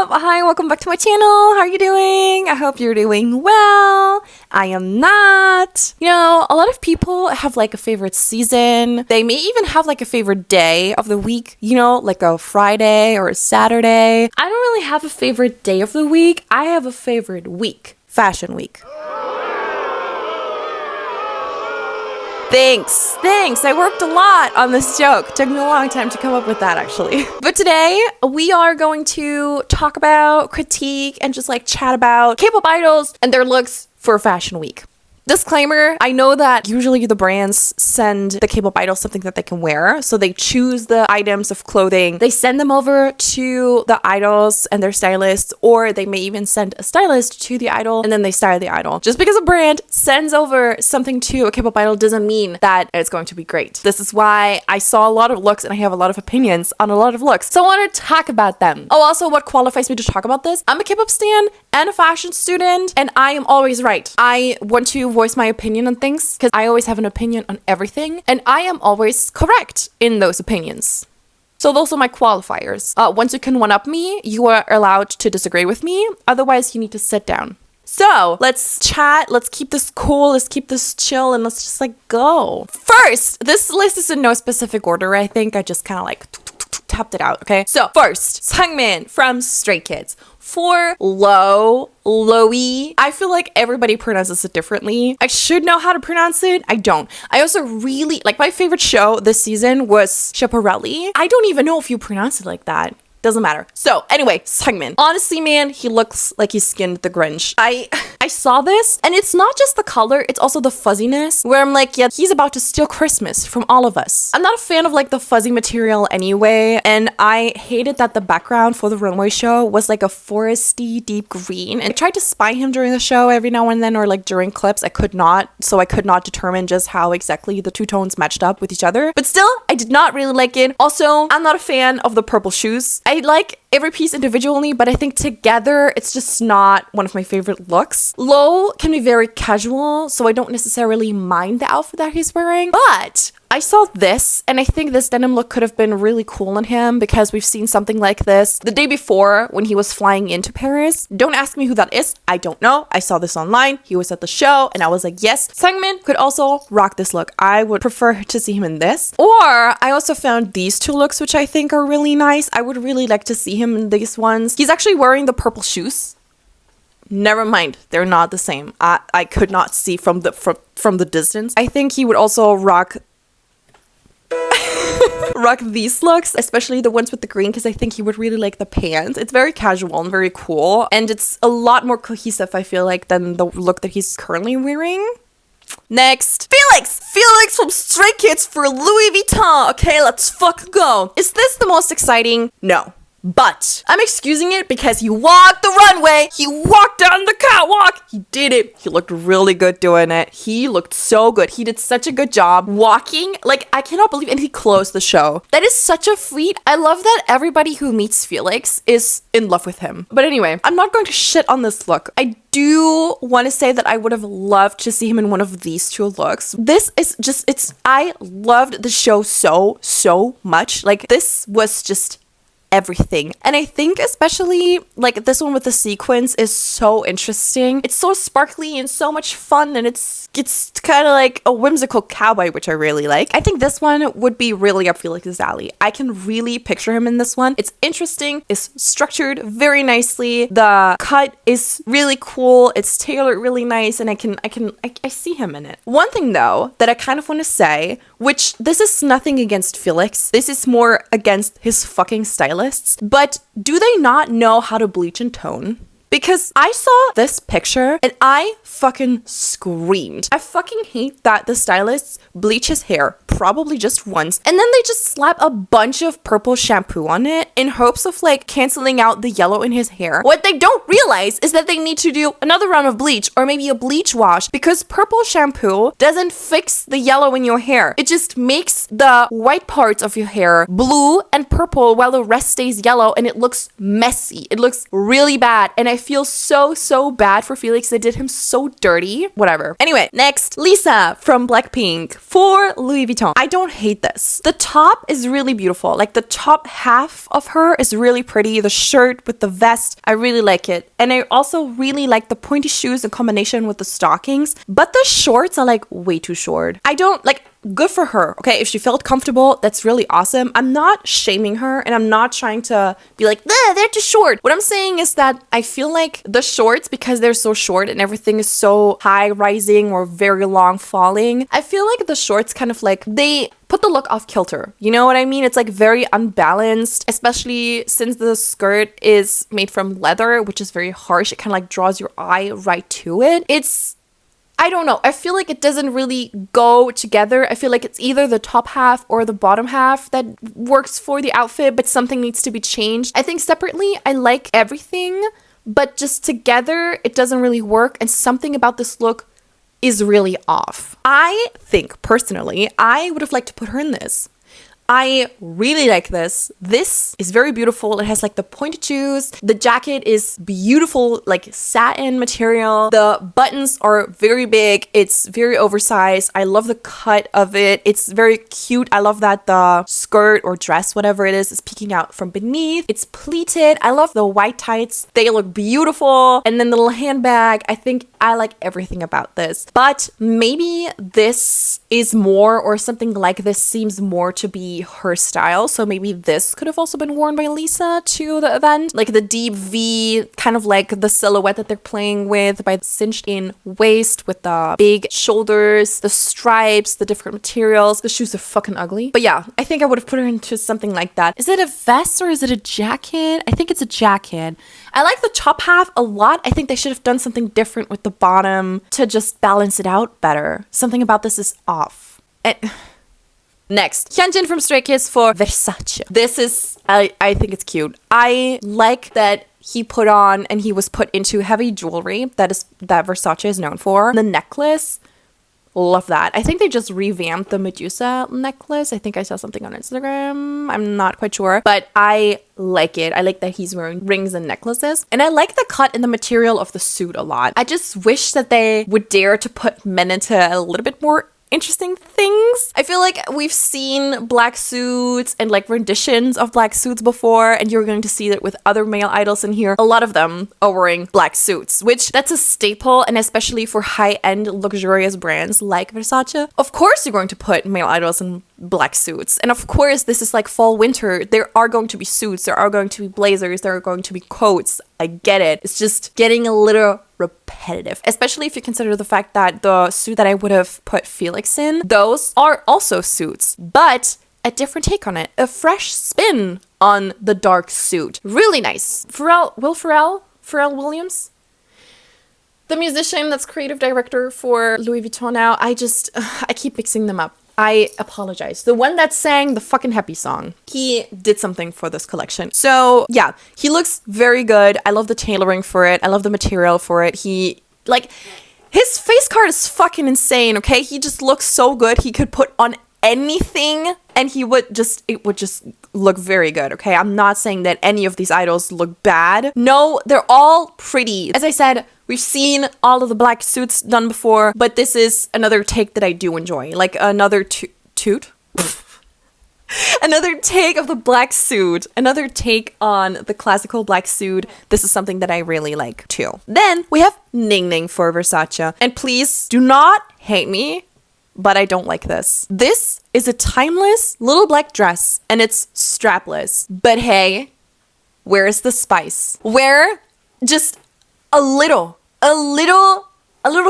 up? Hi, welcome back to my channel. How are you doing? I hope you're doing well. I am not. You know, a lot of people have like a favorite season. They may even have like a favorite day of the week, you know, like a Friday or a Saturday. I don't really have a favorite day of the week. I have a favorite week, Fashion Week. Thanks. I worked a lot on this joke. Took me a long time to come up with that, actually. But today, we are going to talk about, critique, and just like chat about K-pop idols and their looks for Fashion Week. Disclaimer, I know that usually the brands send the K-pop idols something that they can wear. So they choose the items of clothing. They send them over to the idols and their stylists, or they may even send a stylist to the idol and then they style the idol. Just because a brand sends over something to a K-pop idol doesn't mean that it's going to be great. This is why I saw a lot of looks and I have a lot of opinions on a lot of looks. So I want to talk about them. Oh, also what qualifies me to talk about this? I'm a K-pop stan and a fashion student, and I am always right. I want to voice my opinion on things because I always have an opinion on everything, and I am always correct in those opinions. So those are my qualifiers. Once you can one-up me, you are allowed to disagree with me. Otherwise, you need to sit down. So let's chat. Let's keep this cool. Let's keep this chill, and let's just like go. First, this list is in no specific order. I think I just kind of like tapped it out. Okay. So first, Seungmin from Stray Kids. For Loewe, I feel like everybody pronounces it differently. I should know how to pronounce it. I don't. I also really, like, my favorite show this season was Chaparelli. I don't even know if you pronounce it like that. Doesn't matter. So anyway, Seungmin. Honestly, man, he looks like he skinned the Grinch. I saw this, and it's not just the color, it's also the fuzziness, where I'm like, yeah, he's about to steal Christmas from all of us. I'm not a fan of like the fuzzy material anyway, and I hated that the background for the runway show was like a foresty deep green. And I tried to spy him during the show every now and then, or like during clips. I could not determine just how exactly the two tones matched up with each other. But still, I did not really like it. Also, I'm not a fan of the purple shoes. I like every piece individually, but I think together it's just not one of my favorite looks. Loewe can be very casual, so I don't necessarily mind the outfit that he's wearing, but I saw this, and I think this denim look could have been really cool on him because we've seen something like this the day before when he was flying into Paris. Don't ask me who that is. I don't know. I saw this online. He was at the show, and I was like, yes, Seungmin could also rock this look. I would prefer to see him in this. Or I also found these two looks, which I think are really nice. I would really like to see him in these ones. He's actually wearing the purple shoes. Never mind, they're not the same. I could not see from the distance. I think he would also rock these looks, especially the ones with the green, because I think he would really like the pants. It's very casual and very cool, and it's a lot more cohesive, I feel like, than the look that he's currently wearing. Next, Felix from Stray Kids for Louis Vuitton. Okay, let's fucking go. Is this the most exciting? No. But I'm excusing it because he walked the runway. He walked down the catwalk. He did it. He looked really good doing it. He looked so good. He did such a good job walking. Like, I cannot believe it. And he closed the show. That is such a feat. I love that everybody who meets Felix is in love with him. But anyway, I'm not going to shit on this look. I do want to say that I would have loved to see him in one of these two looks. This is just, I loved the show so much. Like, this was just everything. And I think especially like this one with the sequins is so interesting. It's so sparkly and so much fun, and it's kind of like a whimsical cowboy, which I really like. I think this one would be really up Felix's alley. I can really picture him in this one. It's interesting, it's structured very nicely. The cut is really cool. It's tailored really nice, and I see him in it. One thing though that I kind of want to say, which this is nothing against Felix. This is more against his fucking stylists. But do they not know how to bleach and tone? Because I saw this picture and I fucking screamed. I fucking hate that the stylists bleach his hair probably just once and then they just slap a bunch of purple shampoo on it in hopes of like canceling out the yellow in his hair. What they don't realize is that they need to do another round of bleach or maybe a bleach wash, because purple shampoo doesn't fix the yellow in your hair. It just makes the white parts of your hair blue and purple while the rest stays yellow, and it looks messy. It looks really bad, and I feel so bad for Felix. They did him so dirty. Whatever. Anyway, next, Lisa from Blackpink for Louis Vuitton. I don't hate this. The top is really beautiful. Like the top half of her is really pretty. The shirt with the vest, I really like it. And I also really like the pointy shoes in combination with the stockings. But the shorts are like way too short. I don't like. Good for her. Okay, if she felt comfortable, that's really awesome. I'm not shaming her and I'm not trying to be like, they're too short. What I'm saying is that I feel like the shorts, because they're so short and everything is so high rising or very long falling, I feel like the shorts kind of like, they put the look off kilter. You know what I mean? It's like very unbalanced, especially since the skirt is made from leather, which is very harsh. It kind of like draws your eye right to it. I don't know. I feel like it doesn't really go together. I feel like it's either the top half or the bottom half that works for the outfit, but something needs to be changed. I think separately, I like everything, but just together, it doesn't really work. And something about this look is really off. I think, personally, I would have liked to put her in this. I really like this. This is very beautiful. It has like the pointed shoes. The jacket is beautiful, like satin material. The buttons are very big. It's very oversized. I love the cut of it. It's very cute. I love that the skirt or dress, whatever it is peeking out from beneath. It's pleated. I love the white tights. They look beautiful. And then the little handbag. I think I like everything about this. But maybe this is more, or something like this seems more to be her style. So maybe this could have also been worn by Lisa to the event. Like the deep V, kind of like the silhouette that they're playing with by the cinched in waist with the big shoulders, the stripes, the different materials. The shoes are fucking ugly. But yeah, I think I would have put her into something like that. Is it a vest or is it a jacket? I think it's a jacket. I like the top half a lot. I think they should have done something different with the bottom to just balance it out better. Something about this is off. Next, Hyunjin from Stray Kids for Versace. This is, I think it's cute. I like that he put on and he was put into heavy jewelry that Versace is known for. The necklace, love that. I think they just revamped the Medusa necklace. I think I saw something on Instagram. I'm not quite sure, but I like it. I like that he's wearing rings and necklaces. And I like the cut and the material of the suit a lot. I just wish that they would dare to put men into a little bit more interesting things. I feel like we've seen black suits and like renditions of black suits before, and you're going to see that with other male idols in here. A lot of them are wearing black suits, which that's a staple, and especially for high-end luxurious brands like Versace. Of course you're going to put male idols in black suits. And of course this is like fall winter. There are going to be suits, there are going to be blazers, there are going to be coats. I get it. It's just getting a little repetitive, especially if you consider the fact that the suit that I would have put Felix in, those are also suits, but a different take on it, a fresh spin on the dark suit. Really nice. Pharrell Williams, the musician that's creative director for Louis Vuitton now. I keep mixing them up. I apologize. The one that sang the fucking happy song, he did something for this collection. So yeah, he looks very good. I love the tailoring for it. I love the material for it. His face card is fucking insane, okay? He just looks so good. He could put on anything and it would just look very good, okay? I'm not saying that any of these idols look bad. No, they're all pretty. As I said, we've seen all of the black suits done before, but this is another take that I do enjoy. Like another toot? Another take of the black suit. Another take on the classical black suit. This is something that I really like too. Then we have NingNing for Versace. And please do not hate me, but I don't like this. This is a timeless little black dress and it's strapless. But hey, where's the spice? Where just a little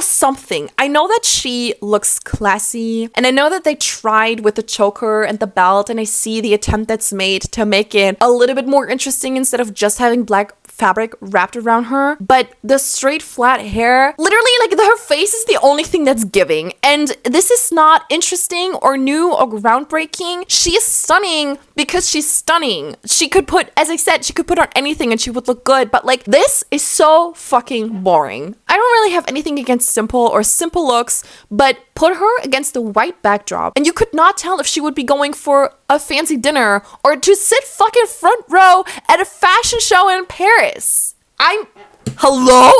something. I know that she looks classy and I know that they tried with the choker and the belt, and I see the attempt that's made to make it a little bit more interesting instead of just having black fabric wrapped around her. But the straight flat hair, literally like her face is the only thing that's giving, and this is not interesting or new or groundbreaking. She is stunning because she's stunning. She could put, as I said, she could put on anything and she would look good, but like this is so fucking boring. I don't really have anything against simple looks, but put her against the white backdrop and you could not tell if she would be going for a fancy dinner or to sit fucking front row at a fashion show in Paris. Hello?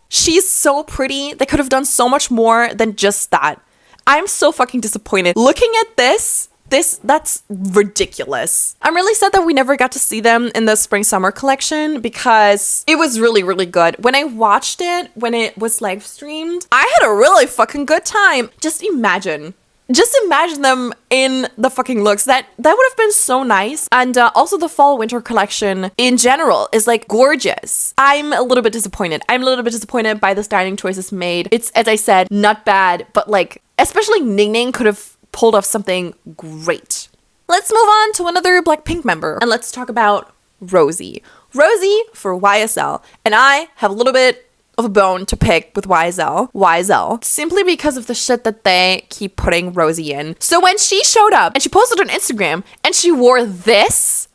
She's so pretty. They could have done so much more than just that. I'm so fucking disappointed. Looking at that's ridiculous. I'm really sad that we never got to see them in the spring summer collection because it was really, really good. When I watched it, when it was live streamed, I had a really fucking good time. Just imagine them in the fucking looks. That would have been so nice. And also the fall winter collection in general is like gorgeous. I'm a little bit disappointed. By the styling choices made. It's, as I said, not bad, but like, especially NingNing could have pulled off something great. Let's move on to another Blackpink member and let's talk about Rosé. Rosé for YSL. And I have a little bit of a bone to pick with YSL simply because of the shit that they keep putting Rosé in. So when she showed up and she posted on Instagram and she wore this,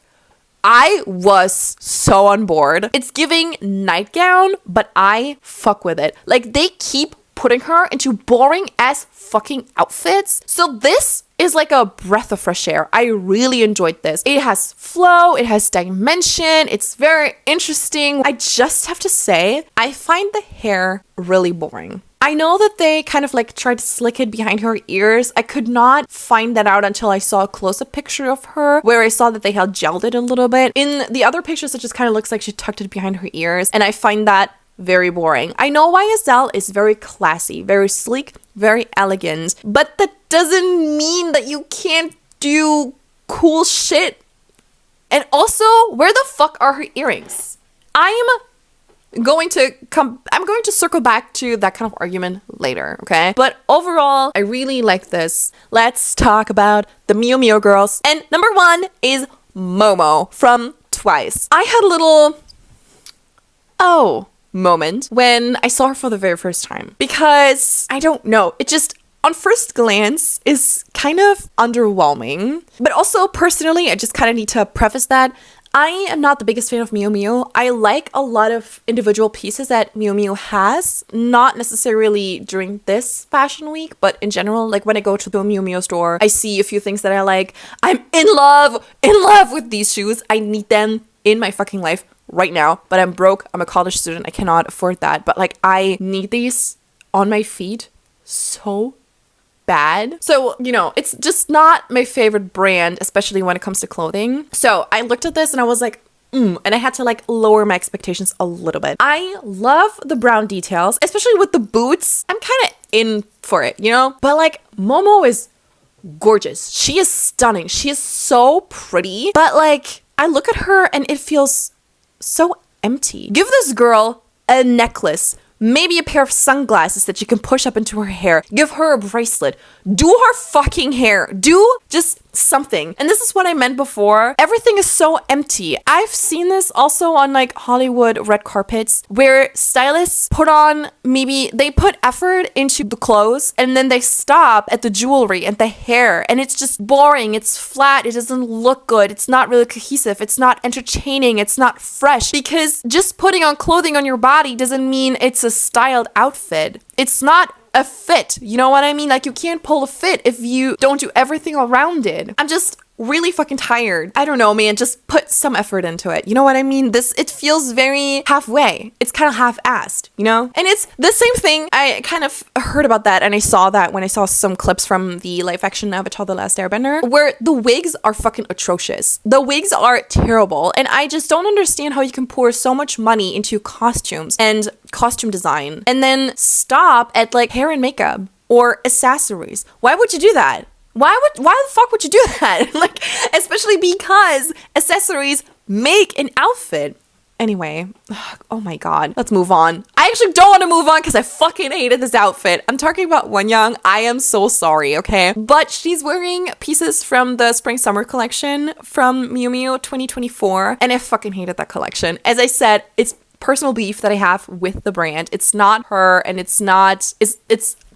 I was so on board. It's giving nightgown, but I fuck with it. Like, they keep putting her into boring ass fucking outfits. So this is like a breath of fresh air. I really enjoyed this. It has flow, it has dimension, it's very interesting. I just have to say, I find the hair really boring. I know that they kind of like tried to slick it behind her ears. I could not find that out until I saw a close-up picture of her where I saw that they had gelled it a little bit. In the other pictures, it just kind of looks like she tucked it behind her ears, and I find that very boring. I know YSL is very classy, very sleek, very elegant, but that doesn't mean that you can't do cool shit. And also, where the fuck are her earrings? I'm going to circle back to that kind of argument later, okay? But overall, I really like this. Let's talk about the Miu Miu girls. And number one is Momo from Twice. I had a little moment when I saw her for the very first time because I don't know, it just on first glance is kind of underwhelming. But also personally, I just kind of need to preface that I am not the biggest fan of Miu Miu. I like a lot of individual pieces that Miu Miu has, not necessarily during this fashion week, but in general, like when I go to the Miu Miu store, I see a few things that I like. I'm in love with these shoes. I need them in my fucking life right now, but I'm broke. I'm a college student. I cannot afford that. But like, I need these on my feet so bad. So, you know, it's just not my favorite brand, especially when it comes to clothing. So I looked at this and I was like, and I had to like lower my expectations a little bit. I love the brown details, especially with the boots. I'm kind of in for it, you know? But like, Momo is gorgeous. She is stunning. She is so pretty. But like, I look at her and it feels so empty. Give this girl a necklace, maybe a pair of sunglasses that you can push up into her hair. Give her a bracelet. Do her fucking hair. Do just something. And this is what I meant before. Everything is so empty. I've seen this also on like Hollywood red carpets where stylists they put effort into the clothes and then they stop at the jewelry and the hair, and it's just boring. It's flat. It doesn't look good. It's not really cohesive. It's not entertaining. It's not fresh, because just putting on clothing on your body doesn't mean it's a styled outfit. It's not a fit. You know what I mean? Like, you can't pull a fit if you don't do everything around it. I'm just really fucking tired. I don't know, man. Just put some effort into it. You know what I mean? It feels very halfway. It's kind of half-assed, you know? And it's the same thing. I kind of heard about that, and I saw that when I saw some clips from the live action Avatar: The Last Airbender, where the wigs are fucking atrocious. The wigs are terrible, and I just don't understand how you can pour so much money into costumes and costume design and then stop at like hair and makeup or accessories. Why would you do that? Why the fuck would you do that? Like, especially because accessories make an outfit. Anyway, oh my god, let's move on. I actually don't want to move on because I fucking hated this outfit. I'm talking about Wonyoung. I am so sorry, okay? But she's wearing pieces from the spring summer collection from Miu Miu 2024, and I fucking hated that collection. As I said, it's personal beef that I have with the brand. It's not her, and it's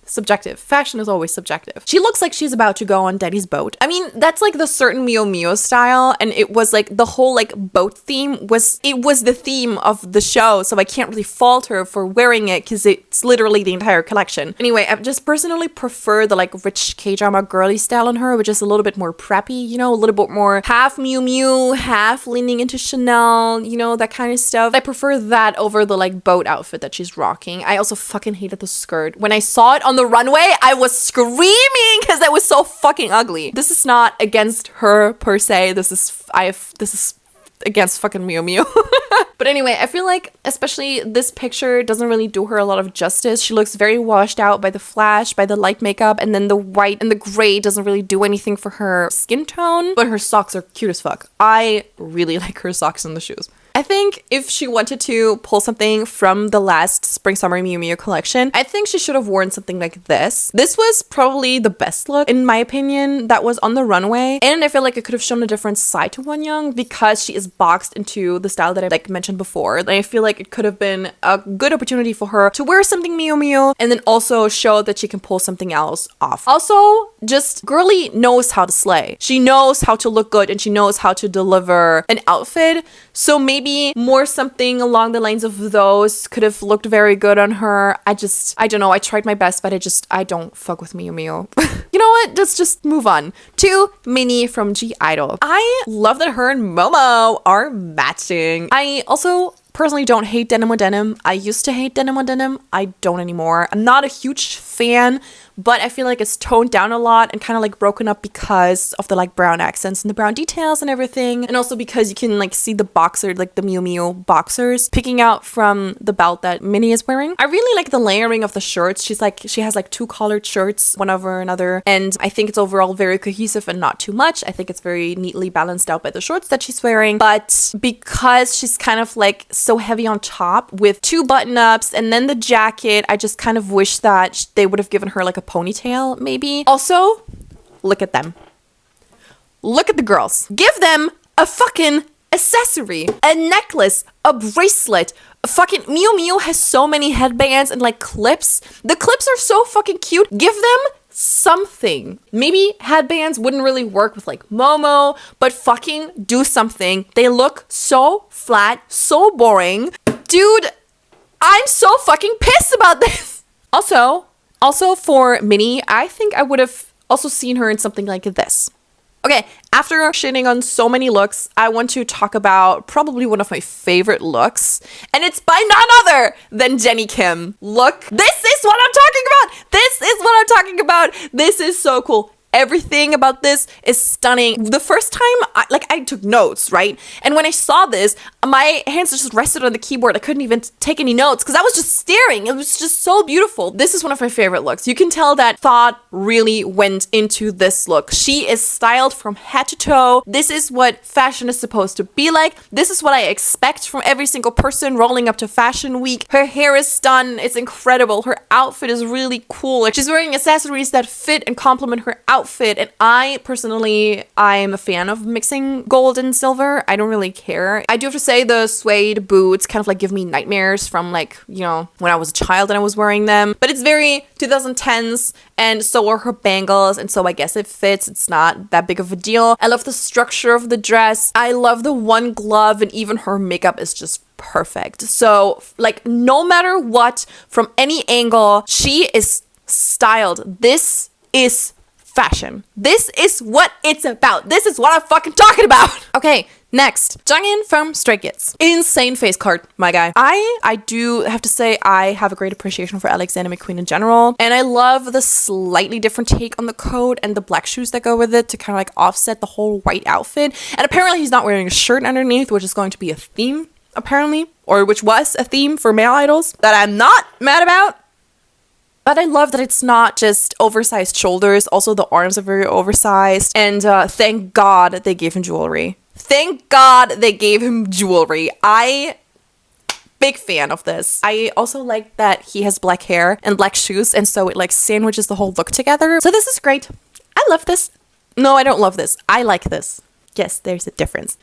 subjective. Fashion is always subjective. She looks like she's about to go on Daddy's boat. I mean, that's like the certain Miu Miu style, and it was like the whole like boat theme was the theme of the show, so I can't really fault her for wearing it because it's literally the entire collection. Anyway, I just personally prefer the like rich K-drama girly style on her, which is a little bit more preppy, you know, a little bit more half Miu Miu, half leaning into Chanel, you know, that kind of stuff. I prefer that over the like boat outfit that she's rocking. I also fucking hated the skirt. When I saw it on the runway, I was screaming because that was so fucking ugly. This is not against her per se. This is against fucking Miu Miu. But anyway, I feel like especially this picture doesn't really do her a lot of justice. She looks very washed out by the flash, by the light makeup, and then the white and the gray doesn't really do anything for her skin tone. But her socks are cute as fuck. I really like her socks and the shoes. I think if she wanted to pull something from the last Spring Summer Miu Miu collection, I think she should have worn something like this. This was probably the best look, in my opinion, that was on the runway. And I feel like it could have shown a different side to Wonyoung because she is boxed into the style that I like mentioned before. And I feel like it could have been a good opportunity for her to wear something Miu Miu and then also show that she can pull something else off. Also, just girly knows how to slay. She knows how to look good and she knows how to deliver an outfit. So maybe more something along the lines of those could have looked very good on her. I don't know. I tried my best, but I don't fuck with Miu Miu. You know what? Let's just move on to Minnie from (G)I-DLE. I love that her and Momo are matching. I also personally don't hate denim on denim. I used to hate denim on denim. I don't anymore. I'm not a huge fan, but I feel like it's toned down a lot and kind of like broken up because of the like brown accents and the brown details and everything. And also because you can like see the boxer, like the Miu Miu boxers picking out from the belt that Minnie is wearing. I really like the layering of the shirts. She has like two collared shirts, one over another. And I think it's overall very cohesive and not too much. I think it's very neatly balanced out by the shorts that she's wearing. But because she's kind of like so heavy on top with two button ups and then the jacket, I just kind of wish that they would have given her like a ponytail maybe. Also, look at them. Look at the girls. Give them a fucking accessory, a necklace, a bracelet. A fucking Miu Miu has so many headbands and like clips. The clips are so fucking cute. Give them something. Maybe headbands wouldn't really work with like Momo, but fucking do something. They look so flat, so boring. Dude, I'm so fucking pissed about this. Also for Minnie, I think I would have also seen her in something like this. Okay, after shitting on so many looks, I want to talk about probably one of my favorite looks, and it's by none other than Jennie Kim. Look, this is what I'm talking about! This is what I'm talking about! This is so cool. Everything about this is stunning. The first time, I took notes, right? And when I saw this, my hands just rested on the keyboard. I couldn't even take any notes because I was just staring. It was just so beautiful. This is one of my favorite looks. You can tell that thought really went into this look. She is styled from head to toe. This is what fashion is supposed to be like. This is what I expect from every single person rolling up to Fashion Week. Her hair is done. It's incredible. Her outfit is really cool. Like, she's wearing accessories that fit and complement her outfit. And I personally, I'm a fan of mixing gold and silver. I don't really care. I do have to say the suede boots kind of like give me nightmares from like, you know, when I was a child and I was wearing them. But it's very 2010s and so are her bangles. And so I guess it fits. It's not that big of a deal. I love the structure of the dress. I love the one glove and even her makeup is just perfect. So like no matter what, from any angle, she is styled. This is fashion. This is what it's about. This is what I'm fucking talking about. Okay, next. Jeongin from Stray Kids. Insane face card, my guy. I do have to say I have a great appreciation for Alexander McQueen in general. And I love the slightly different take on the coat and the black shoes that go with it to kind of like offset the whole white outfit. And apparently he's not wearing a shirt underneath, which is going to be a theme, apparently. Or which was a theme for male idols that I'm not mad about. But I love that it's not just oversized shoulders. Also, the arms are very oversized. And thank God they gave him jewelry. Thank God they gave him jewelry. Big fan of this. I also like that he has black hair and black shoes. And so it like sandwiches the whole look together. So this is great. I love this. No, I don't love this. I like this. Yes, there's a difference.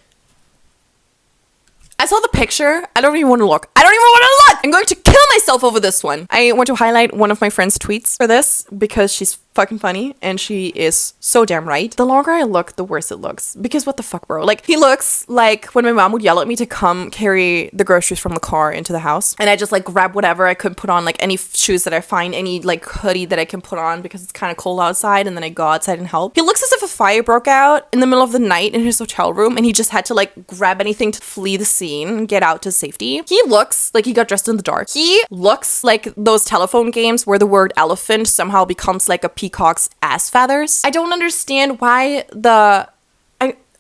I saw the picture. I don't even want to look. I don't even want to look! I'm going to kill myself over this one. I want to highlight one of my friend's tweets for this because she's fucking funny and she is so damn right. The longer I look, the worse it looks. Because what the fuck, bro? Like, he looks like when my mom would yell at me to come carry the groceries from the car into the house. And I just like grab whatever I could put on, like any shoes that I find, any like hoodie that I can put on because it's kind of cold outside, and then I go outside and help. He looks as if a fire broke out in the middle of the night in his hotel room and he just had to like grab anything to flee the scene and get out to safety. He looks like he got dressed in the dark. He looks like those telephone games where the word elephant somehow becomes like a peacock's ass feathers. I don't understand why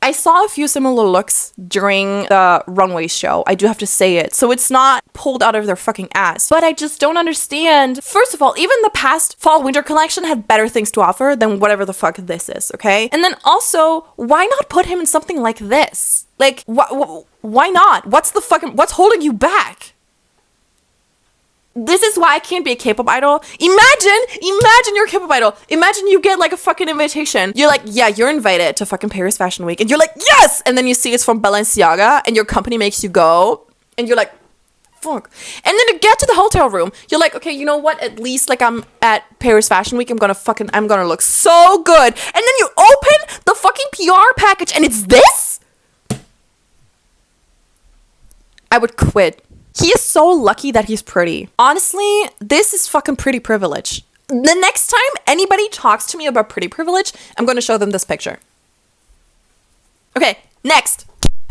I saw a few similar looks during the runway show. I do have to say it. So it's not pulled out of their fucking ass. But I just don't understand. First of all, even the past fall winter collection had better things to offer than whatever the fuck this is, okay? And then also, why not put him in something like this? Like, why not? What's holding you back? This is why I can't be a K-pop idol. Imagine you're a K-pop idol. Imagine you get like a fucking invitation. You're like, yeah, you're invited to fucking Paris Fashion Week. And you're like, yes! And then you see it's from Balenciaga and your company makes you go. And you're like, fuck. And then to get to the hotel room, you're like, okay, you know what? At least like I'm at Paris Fashion Week. I'm gonna look so good. And then you open the fucking PR package and it's this? I would quit. He is so lucky that he's pretty. Honestly, this is fucking pretty privilege. The next time anybody talks to me about pretty privilege, I'm going to show them this picture. Okay, next.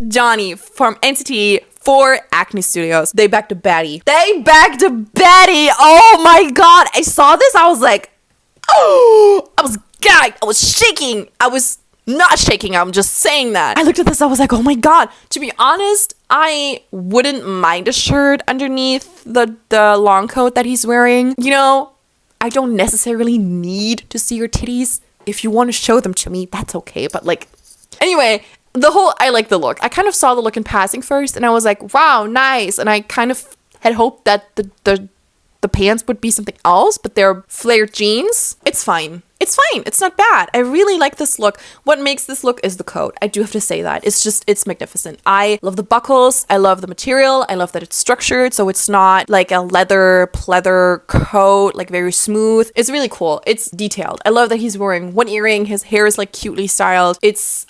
Johnny from NCT for Acne Studios. They backed a baddie. Oh my god. I saw this. I was like, oh, I was gagged. I was shaking. I was not shaking, I'm just saying that. I looked at this, I was like, oh my god. To be honest, I wouldn't mind a shirt underneath the long coat that he's wearing. You know, I don't necessarily need to see your titties. If you want to show them to me, that's okay. But like, anyway, I like the look. I kind of saw the look in passing first and I was like, wow, nice. And I kind of had hoped that the pants would be something else, but they're flared jeans. It's fine. It's not bad. I really like this look. What makes this look is the coat. I do have to say that. It's magnificent. I love the buckles. I love the material. I love that it's structured, so it's not like a leather pleather coat, like very smooth. It's really cool. It's detailed. I love that he's wearing one earring. His hair is like cutely styled.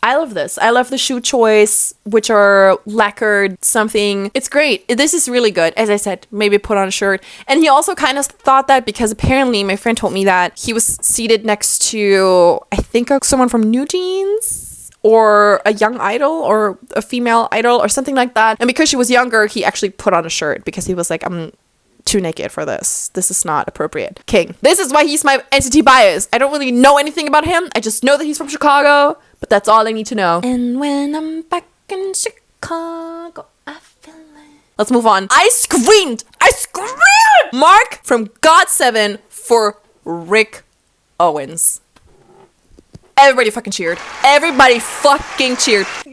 I love this. I love the shoe choice, which are lacquered something. It's great. This is really good. As I said, maybe put on a shirt. And he also kind of thought that because apparently my friend told me that he was seated next to, I think, someone from New Jeans or a young idol or a female idol or something like that. And because she was younger, he actually put on a shirt because he was like, I'm too naked for this. This is not appropriate. King. This is why he's my entity bias. I don't really know anything about him. I just know that he's from Chicago, but that's all I need to know. And when I'm back in Chicago, I feel like... Let's move on. I screamed! Mark from God7 for Rick Owens. Everybody fucking cheered.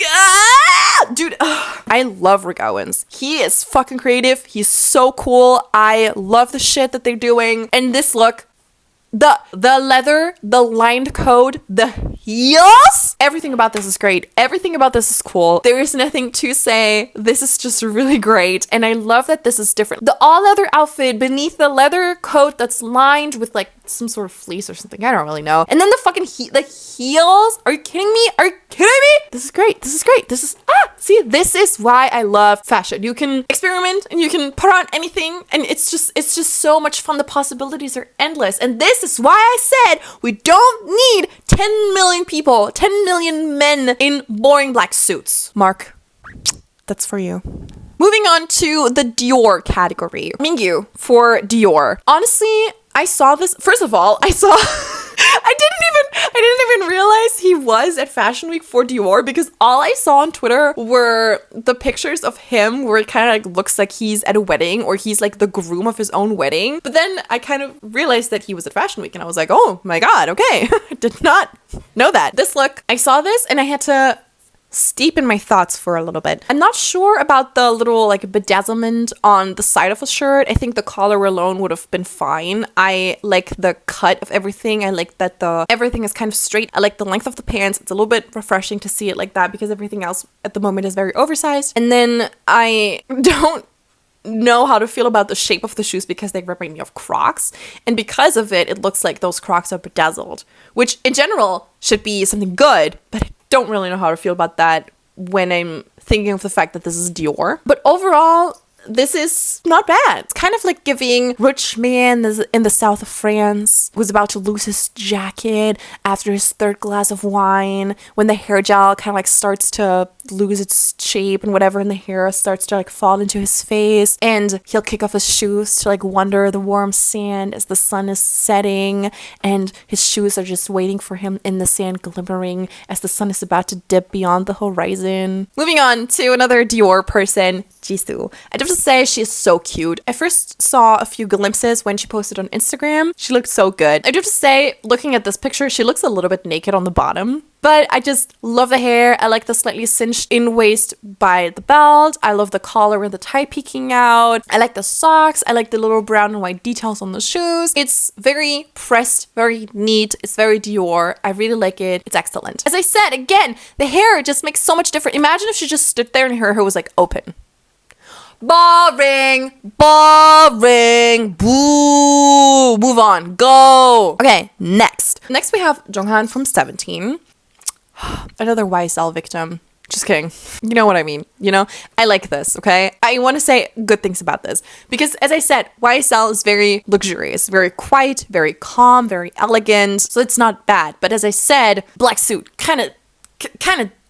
Ah! Dude, I love Rick Owens. He is fucking creative. He's so cool. I love the shit that they're doing. And this look, the leather, the lined coat, the heels, everything about this is great. Everything about this is cool. There is nothing to say. This is just really great. And I love that this is different. The all leather outfit beneath the leather coat that's lined with like some sort of fleece or something. I don't really know. And then the fucking the heels. Are you kidding me? This is great. See, this is why I love fashion. You can experiment and you can put on anything and it's just so much fun. The possibilities are endless. And this is why I said we don't need 10 million people, 10 million men in boring black suits. Mark, that's for you. Moving on to the Dior category. Mingyu for Dior. Honestly, I saw this. First of all, I didn't even realize he was at Fashion Week for Dior because all I saw on Twitter were the pictures of him where it kind of like looks like he's at a wedding or he's like the groom of his own wedding. But then I kind of realized that he was at Fashion Week and I was like, oh my god, okay. I did not know that. This look, I saw this and I had to steep in my thoughts for a little bit. I'm not sure about the little like bedazzlement on the side of a shirt. I think the collar alone would have been fine. I like the cut of everything. I like that everything is kind of straight. I like the length of the pants. It's a little bit refreshing to see it like that because everything else at the moment is very oversized. And then I don't know how to feel about the shape of the shoes because they remind me of Crocs. And because of it, it looks like those Crocs are bedazzled, which in general should be something good, but I don't really know how to feel about that when I'm thinking of the fact that this is Dior. But overall, this is not bad. It's kind of like giving rich man in the south of France who's about to lose his jacket after his third glass of wine, when the hair gel kind of like starts to lose its shape and whatever, and the hair starts to like fall into his face, and he'll kick off his shoes to like wander the warm sand as the sun is setting, and his shoes are just waiting for him in the sand, glimmering as the sun is about to dip beyond the horizon. Moving on to another Dior person, Jisoo. I have to say, she is so cute. I first saw a few glimpses when she posted on Instagram. She looked so good. I have to say, looking at this picture, she looks a little bit naked on the bottom, but I just love the hair. I like the slightly cinched in waist by the belt. I love the collar and the tie peeking out. I like the socks. I like the little brown and white details on the shoes. It's very pressed, very neat. It's very Dior. I really like it. It's excellent. As I said, again, the hair just makes so much difference. Imagine if she just stood there and her hair was like open. Boring, boring, boo, move on, go. Okay, next we have Jeonghan from 17. Another YSL victim. Just kidding. You know what I mean, you know? I like this, okay? I want to say good things about this because, as I said, YSL is very luxurious, very quiet, very calm, very elegant, so it's not bad. But as I said, black suit, kind of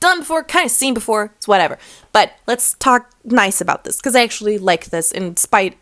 done before, kind of seen before, it's whatever. But let's talk nice about this because I actually like this in spite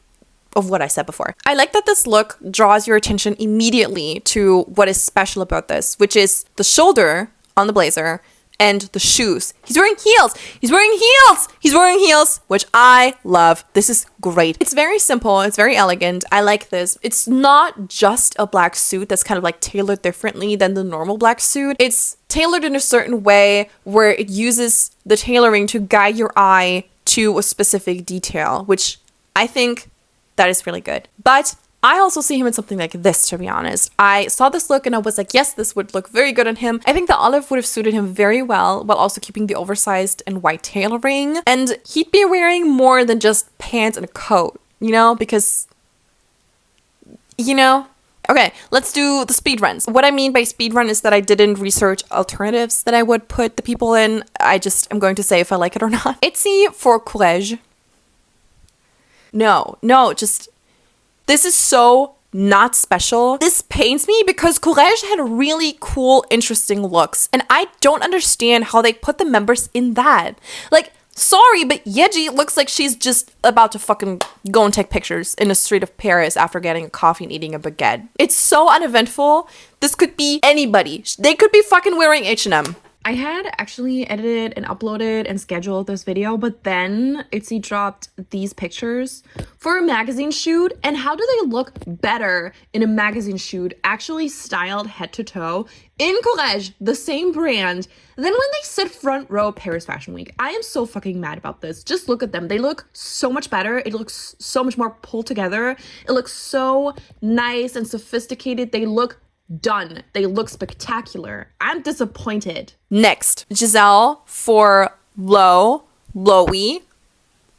of what I said before. I like that this look draws your attention immediately to what is special about this, which is the shoulder on the blazer and the shoes. He's wearing heels. He's wearing heels. He's wearing heels, which I love. This is great. It's very simple. It's very elegant. I like this. It's not just a black suit that's kind of like tailored differently than the normal black suit. It's tailored in a certain way where it uses the tailoring to guide your eye to a specific detail, which I think that is really good. But I also see him in something like this, to be honest. I saw this look and I was like, yes, this would look very good on him. I think the olive would have suited him very well while also keeping the oversized and white tailoring. And he'd be wearing more than just pants and a coat, you know, because, you know. Okay, let's do the speed runs. What I mean by speed run is that I didn't research alternatives that I would put the people in. I just am going to say if I like it or not. ITZY for Courréges. No, just... This is so not special. This pains me because Courréges had really cool, interesting looks. And I don't understand how they put the members in that. Like, sorry, but Yeji looks like she's just about to fucking go and take pictures in the street of Paris after getting a coffee and eating a baguette. It's so uneventful. This could be anybody. They could be fucking wearing H&M. I had actually edited and uploaded and scheduled this video, but then ITZY dropped these pictures for a magazine shoot. And how do they look better in a magazine shoot, actually styled head to toe in Courréges, the same brand, than when they sit front row Paris Fashion Week? I am so fucking mad about this. Just look at them. They look so much better. It looks so much more pulled together. It looks so nice and sophisticated. They look done. They look spectacular. I'm disappointed. Next, Giselle for Loewe.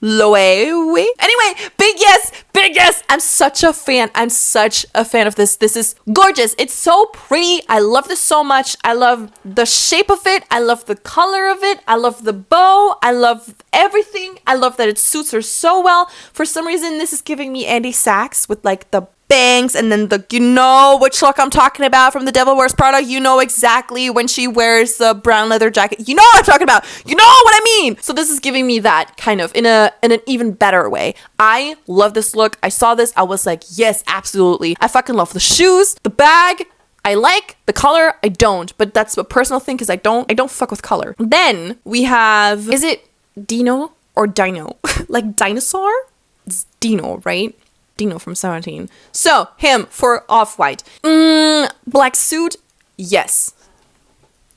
Anyway, big yes. I'm such a fan of this. This is gorgeous. It's so pretty. I love this so much. I love the shape of it. I love the color of it. I love the bow. I love everything. I love that it suits her so well. For some reason, this is giving me Andy Sachs with like the bangs and then the, you know which look I'm talking about from The Devil Wears Prada. You know exactly when she wears the brown leather jacket. You know what I'm talking about. You know what I mean. So this is giving me that kind of in an even better way. I love this look. I saw this. I was like, yes, absolutely. I fucking love the shoes, the bag. I like the color. I don't, but that's a personal thing because I don't fuck with color. Then we have, is it Dino or Dino? Like dinosaur? It's Dino, right? Dino from 17. So, him for Off-White. Black suit? Yes.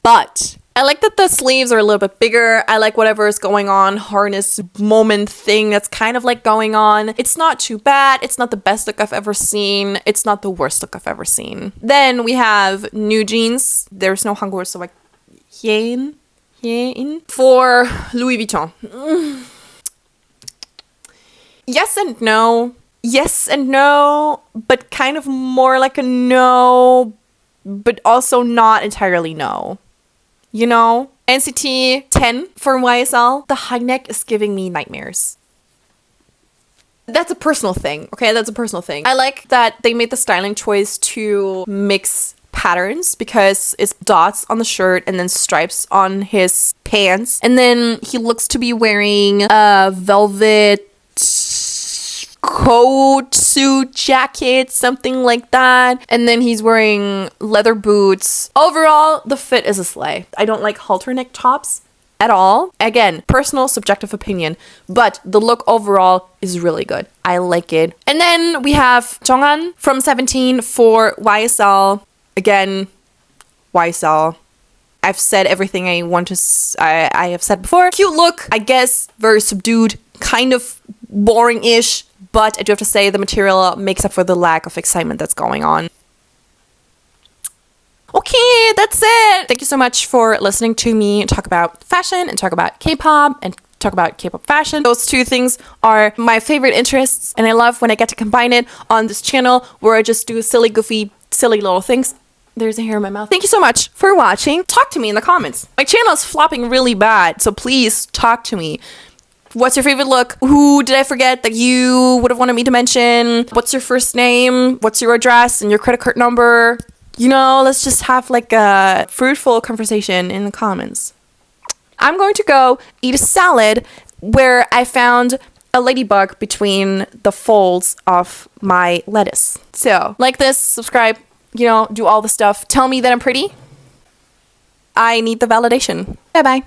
But I like that the sleeves are a little bit bigger. I like whatever is going on, harness moment thing that's kind of like going on. It's not too bad. It's not the best look I've ever seen. It's not the worst look I've ever seen. Then we have new jeans. There's no Hangul, so like Hyun for Louis Vuitton. Yes and no. Yes and no, but kind of more like a no, but also not entirely no. You know? NCT 10 for YSL. The high neck is giving me nightmares. That's a personal thing, okay? That's a personal thing. I like that they made the styling choice to mix patterns because it's dots on the shirt and then stripes on his pants. And then he looks to be wearing a velvet coat, suit, jacket, something like that. And then he's wearing leather boots. Overall, the fit is a slay. I don't like halter neck tops at all. Again, personal subjective opinion, but the look overall is really good. I like it. And then we have Jeonghan from 17 for YSL. Again, YSL. I've said everything I want to I have said before. Cute look, I guess, very subdued, kind of boring-ish, but I do have to say the material makes up for the lack of excitement that's going on. Okay, that's it. Thank you so much for listening to me talk about fashion and talk about K-pop and talk about K-pop fashion. Those two things are my favorite interests, and I love when I get to combine it on this channel where I just do silly, goofy, silly little things. There's a hair in my mouth. Thank you so much for watching. Talk to me in the comments. My channel is flopping really bad, so please talk to me. What's your favorite look? Who did I forget that you would have wanted me to mention? What's your first name? What's your address and your credit card number? You know, let's just have like a fruitful conversation in the comments. I'm going to go eat a salad where I found a ladybug between the folds of my lettuce. So, like this, subscribe, you know, do all the stuff. Tell me that I'm pretty. I need the validation. Bye-bye.